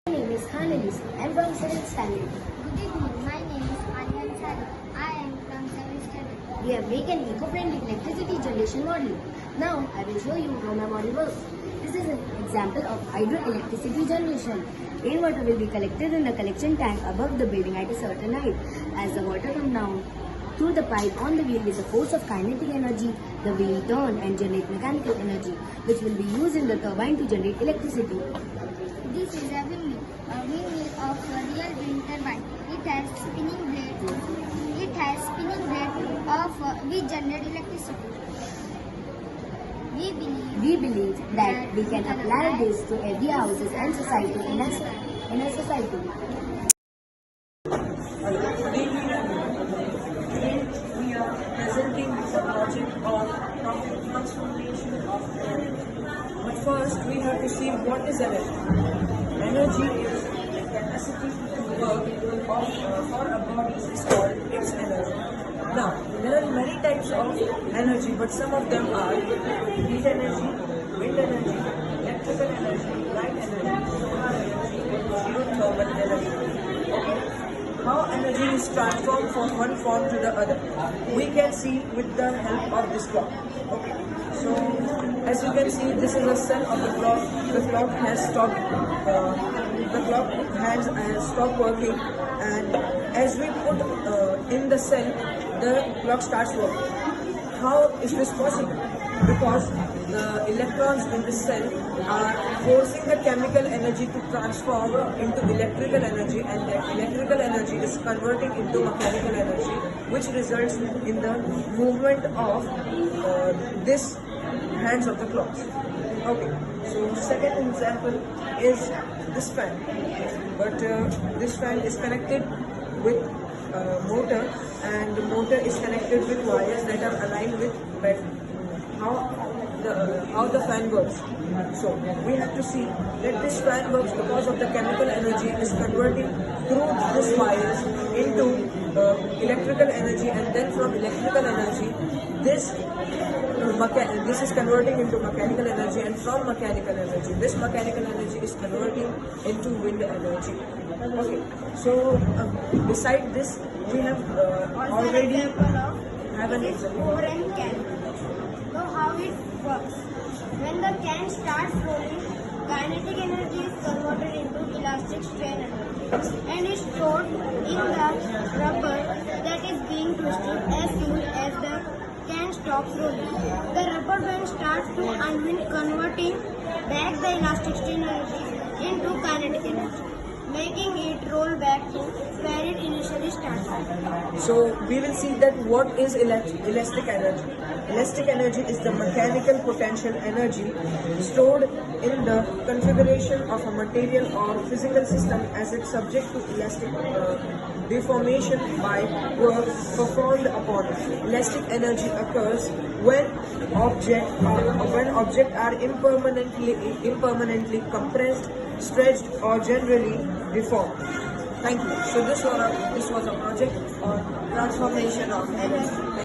My name is Hanalis. I am from 7th standard. Good evening. My name is Anyan Sari. I am from 7th standard. We have made an eco-friendly electricity generation model. Now I will show you how my model works. This is an example of hydroelectricity generation. Rainwater will be collected in the collection tank above the building at a certain height. As the water comes down through the pipe on the wheel with the force of kinetic energy, the wheel turn and generate mechanical energy, which will be used in the turbine to generate electricity. This is a windmill of a real wind turbine. It has spinning blade. Of which generate electricity. We believe that we can apply this to every houses and society in a society. Today we are presenting the project of transformation of energy. But first we have to see what is energy. Energy is the capacity to work for a body is called its energy. Now, there are many types of energy, but some of them are heat energy, wind energy, electrical energy, light energy, solar energy, geothermal energy. Okay? How energy is transformed from one form to the other, we can see with the help of this clock. Okay? So, as you can see, this is a cell of the clock. The clock has stopped. Stopped working, and as we put in the cell, the clock starts working. How is this possible? Because the electrons in the cell are forcing the chemical energy to transform into electrical energy, and that electrical energy is converting into mechanical energy, which results in the movement of this hands of the clocks. Okay, so second example is this fan, but this fan is connected with motor, and the motor is connected with wires that are aligned with battery. How the fan works. So we have to see that this fan works because of the chemical energy is converting through these wires into electrical energy, and then from electrical energy, this is converting into mechanical energy, and from mechanical energy, this mechanical energy is converting into wind energy. Okay, so beside this, we have already have an example. Pour and can. So how it works? When the can starts rolling, kinetic energy is converted into elastic strain energy and is stored in the rubber that is being twisted as soon as the can stops rolling. The rubber band starts to unwind, converting back the elastic strain energy into kinetic energy, making it roll back to where it initially started. So we will see that what is elastic energy. Elastic energy is the mechanical potential energy stored in the configuration of a material or physical system as it's subject to elastic deformation by work performed upon it. Elastic energy occurs when objects are impermanently compressed, stretched, or generally deformed. Thank you. So this was a project on transformation of energy.